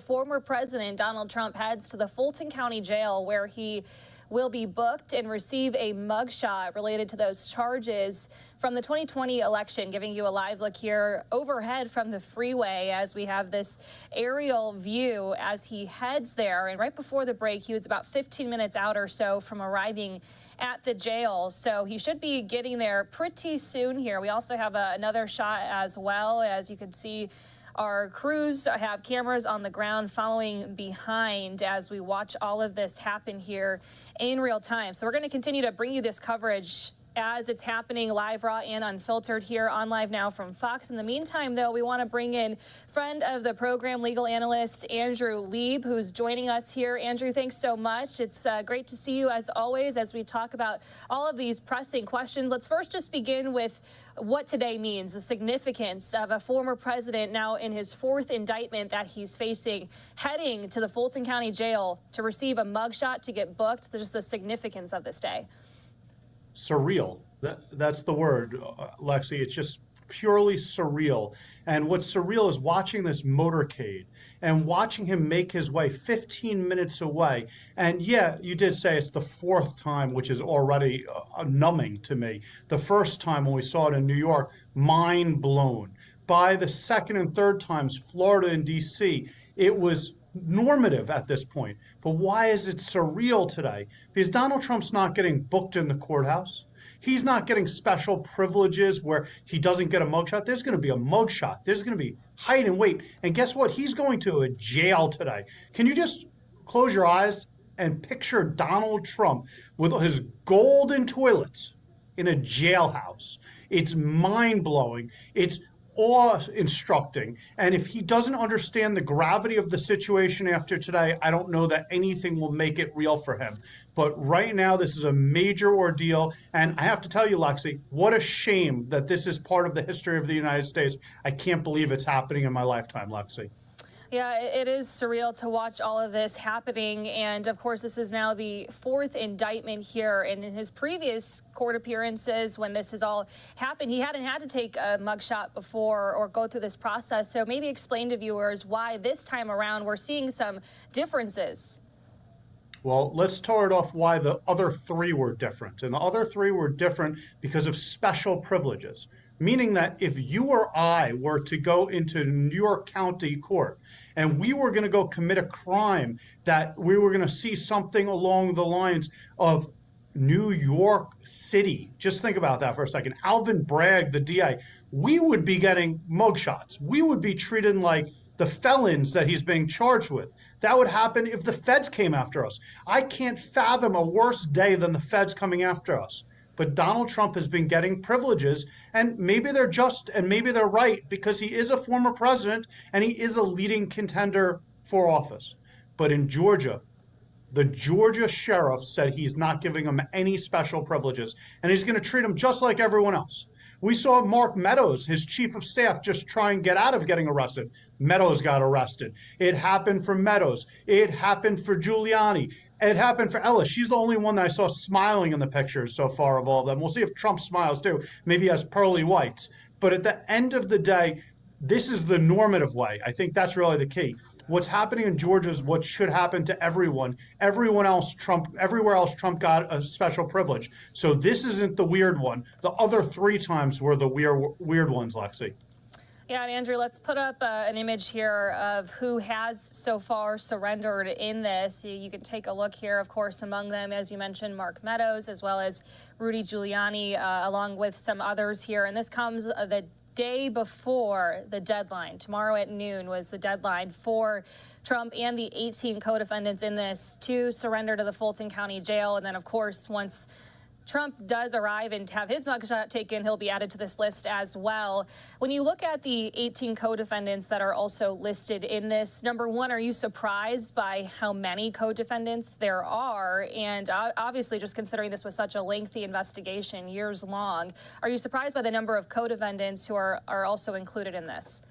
former president Donald Trump heads to the Fulton County Jail, where he will be booked and receive a mugshot related to those charges from the 2020 election. Giving you a live look here overhead from the freeway as we have this aerial view as he heads there. And right before the break, he was about 15 minutes out or so from arriving at the jail, so he should be getting there pretty soon here. We also have another shot as well. As you can see, our crews have cameras on the ground following behind as we watch all of this happen here in real time. So we're going to continue to bring you this coverage as it's happening live, raw, and unfiltered here on Live Now from Fox. In the meantime, though, we want to bring in friend of the program, legal analyst Andrew Lieb, who's joining us here. Andrew, thanks so much. It's great to see you as always as we talk about all of these pressing questions. Let's first just begin with what today means, the significance of a former president now in his fourth indictment that he's facing, heading to the Fulton County Jail to receive a mugshot to get booked. Just the significance of this day. Surreal. That's the word, Lexi. It's just purely surreal. And what's surreal is watching this motorcade and watching him make his way 15 minutes away. And yeah, you did say it's the fourth time, which is already numbing to me. The first time when we saw it in New York, mind blown. By the second and third times, Florida and DC, it was normative at this point. But why is it surreal today? Because Donald Trump's not getting booked in the courthouse. He's not getting special privileges where he doesn't get a mugshot. There's going to be a mugshot. There's going to be height and weight. And guess what? He's going to a jail today. Can you just close your eyes and picture Donald Trump with his golden toilets in a jailhouse? It's mind-blowing. It's awe-instructing. And if he doesn't understand the gravity of the situation after today, I don't know that anything will make it real for him. But right now, this is a major ordeal. And I have to tell you, Lexi, what a shame that this is part of the history of the United States. I can't believe it's happening in my lifetime, Lexi. Yeah, it is surreal to watch all of this happening. And of course, this is now the fourth indictment here. And in his previous court appearances, when this has all happened, he hadn't had to take a mugshot before or go through this process. So maybe explain to viewers why this time around we're seeing some differences. Well, let's start off why the other three were different. And the other three were different because of special privileges. Meaning that if you or I were to go into New York County Court and we were going to go commit a crime that we were going to see something along the lines of New York City, just think about that for a second, Alvin Bragg, the DA, we would be getting mugshots. We would be treated like the felons that he's being charged with. That would happen if the feds came after us. I can't fathom a worse day than the feds coming after us. But Donald Trump has been getting privileges, and maybe they're just and maybe they're right because he is a former president and he is a leading contender for office. But in Georgia, the Georgia sheriff said he's not giving him any special privileges and he's going to treat him just like everyone else. We saw Mark Meadows, his chief of staff, just try and get out of getting arrested. Meadows got arrested. It happened for Meadows. It happened for Giuliani. It happened for Ellis. She's the only one that I saw smiling in the pictures so far of all of them. We'll see if Trump smiles too. Maybe he has pearly whites. But at the end of the day, this is the normative way. I think that's really the key. What's happening in Georgia is what should happen to everyone. Everywhere else, Trump got a special privilege. So this isn't the weird one. The other three times were the weird ones, Lexi. Yeah, and Andrew, let's put up an image here of who has so far surrendered in this. You can take a look here, of course, among them, as you mentioned, Mark Meadows, as well as Rudy Giuliani, along with some others here. And this comes the day before the deadline. Tomorrow at noon was the deadline for Trump and the 18 co-defendants in this to surrender to the Fulton County Jail. And then, of course, once Trump does arrive and have his mugshot taken, he'll be added to this list as well. When you look at the 18 co-defendants that are also listed in this, number one, are you surprised by how many co-defendants there are? And obviously, just considering this was such a lengthy investigation, years long, are you surprised by the number of co-defendants who are also included in this?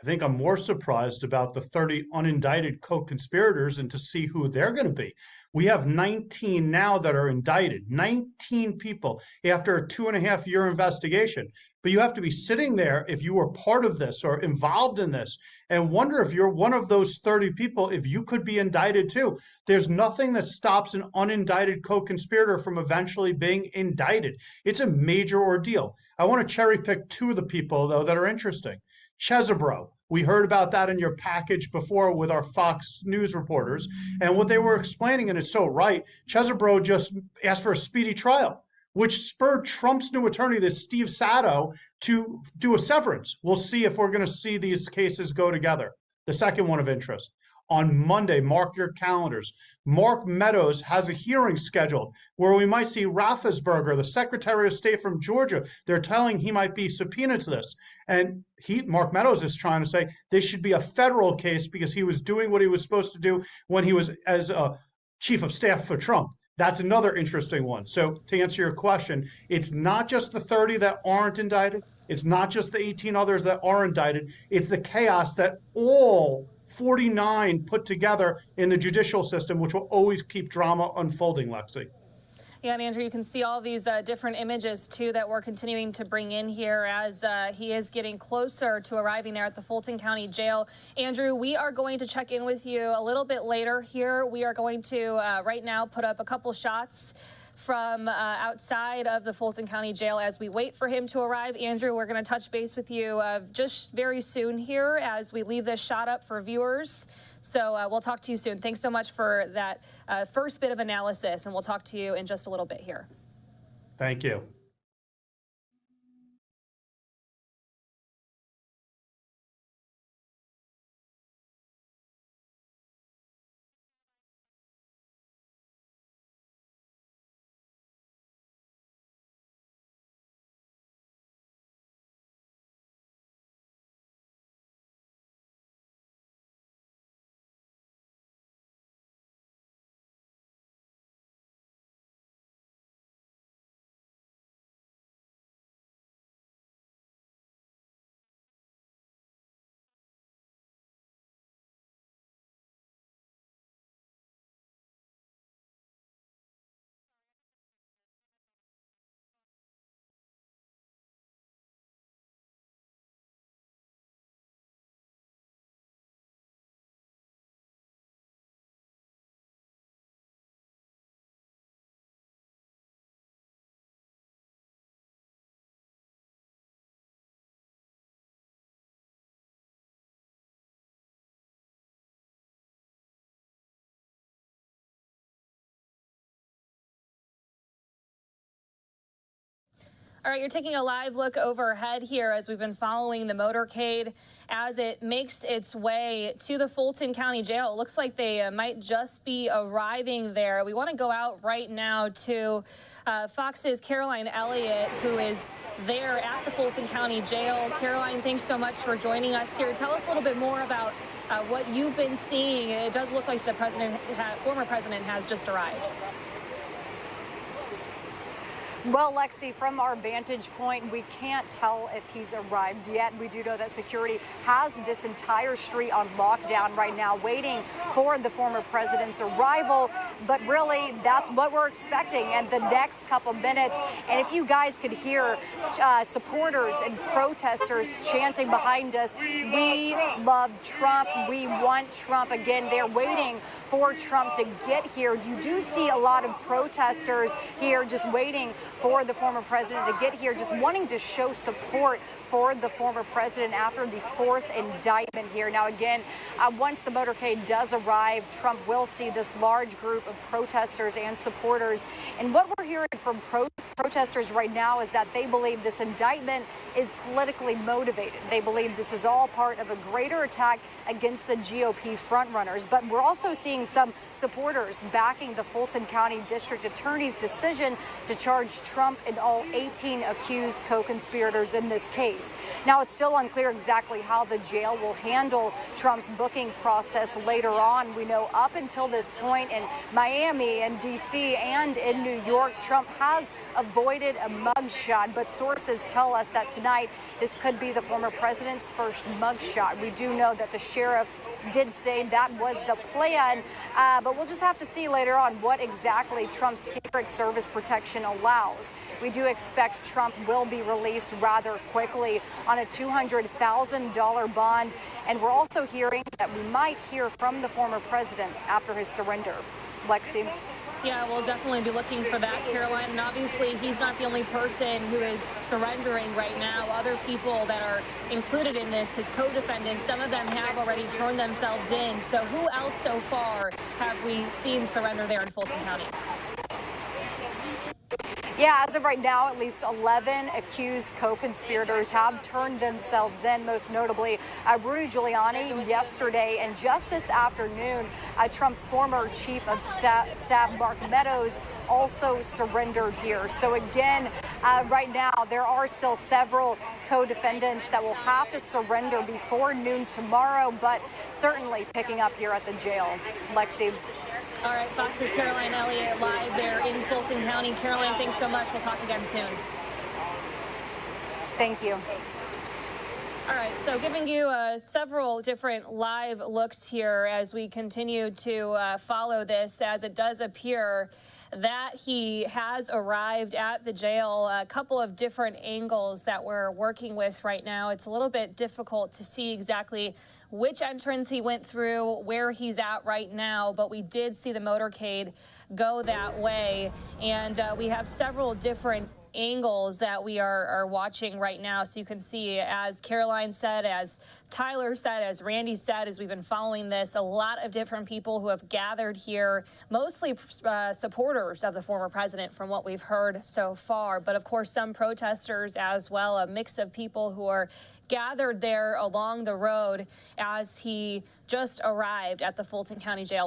I think I'm more surprised about the 30 unindicted co-conspirators and to see who they're going to be. We have 19 now that are indicted, 19 people after a 2.5-year investigation. But you have to be sitting there if you were part of this or involved in this and wonder if you're one of those 30 people, if you could be indicted too. There's nothing that stops an unindicted co-conspirator from eventually being indicted. It's a major ordeal. I want to cherry pick 2 of the people, though, that are interesting. Chesebro. We heard about that in your package before with our Fox News reporters. And what they were explaining, and it's so right, Chesebro just asked for a speedy trial, which spurred Trump's new attorney, this Steve Sato, to do a severance. We'll see if we're going to see these cases go together. The second one of interest. On Monday, mark your calendars. Mark Meadows has a hearing scheduled where we might see Raffensperger, the Secretary of State from Georgia. They're telling he might be subpoenaed to this. And Mark Meadows is trying to say this should be a federal case because he was doing what he was supposed to do when he was as a chief of staff for Trump. That's another interesting one. So to answer your question, it's not just the 30 that aren't indicted. It's not just the 18 others that are indicted. It's the chaos that all 49 put together in the judicial system, which will always keep drama unfolding, Lexi. Yeah, and Andrew, you can see all these different images, too, that we're continuing to bring in here as he is getting closer to arriving there at the Fulton County Jail. Andrew, we are going to check in with you a little bit later here. We are going to right now put up a couple shots from outside of the Fulton County Jail as we wait for him to arrive. Andrew, we're going to touch base with you just very soon here as we leave this shot up for viewers. So we'll talk to you soon. Thanks so much for that first bit of analysis, and we'll talk to you in just a little bit here. Thank you. All right, you're taking a live look overhead here as we've been following the motorcade as it makes its way to the Fulton County Jail. It looks like they might just be arriving there. We want to go out right now to Fox's Caroline Elliott, who is there at the Fulton County Jail. Caroline, thanks so much for joining us here. Tell us a little bit more about what you've been seeing. It does look like the former president has just arrived. Well, Lexi, from our vantage point, we can't tell if he's arrived yet. We do know that security has this entire street on lockdown right now, waiting for the former president's arrival. But really, that's what we're expecting in the next couple minutes. And if you guys could hear supporters and protesters chanting behind us, "We love Trump. We want Trump." Again, they're waiting for Trump to get here. You do see a lot of protesters here just waiting for the former president to get here, just wanting to show support for the former president after the fourth indictment here. Now, again, once the motorcade does arrive, Trump will see this large group of protesters and supporters. And what we're hearing from protesters right now is that they believe this indictment is politically motivated. They believe this is all part of a greater attack against the GOP frontrunners. But we're also seeing some supporters backing the Fulton County District Attorney's decision to charge Trump and all 18 accused co-conspirators in this case. Now, it's still unclear exactly how the jail will handle Trump's booking process later on. We know up until this point in Miami and D.C. and in New York, Trump has avoided a mugshot, but sources tell us that tonight this could be the former president's first mugshot. We do know that the sheriff did say that was the plan, but we'll just have to see later on what exactly Trump's Secret Service protection allows. We do expect Trump will be released rather quickly on a $200,000 bond, and we're also hearing that we might hear from the former president after his surrender. Lexi? Yeah, we'll definitely be looking for that, Caroline. And obviously, he's not the only person who is surrendering right now. Other people that are included in this, his co-defendants, some of them have already turned themselves in. So who else so far have we seen surrender there in Fulton County? Yeah, as of right now, at least 11 accused co-conspirators have turned themselves in, most notably Rudy Giuliani yesterday. And just this afternoon, Trump's former chief of staff, Mark Meadows, also surrendered here. So again, right now, there are still several co-defendants that will have to surrender before noon tomorrow, but certainly picking up here at the jail. Lexi. All right, Fox's Caroline Elliott live there in Fulton County. Caroline, thanks so much. We'll talk again soon. Thank you. All right, so giving you several different live looks here as we continue to follow this, as it does appear that he has arrived at the jail. A couple of different angles that we're working with right now. It's a little bit difficult to see exactly which entrance he went through, where he's at right now, but we did see the motorcade go that way, and we have several different angles that we are watching right now. So you can see, as Caroline said, as Tyler said, as Randy said, as we've been following this, a lot of different people who have gathered here, mostly supporters of the former president from what we've heard so far, but of course some protesters as well, a mix of people who are gathered there along the road as he just arrived at the Fulton County Jail.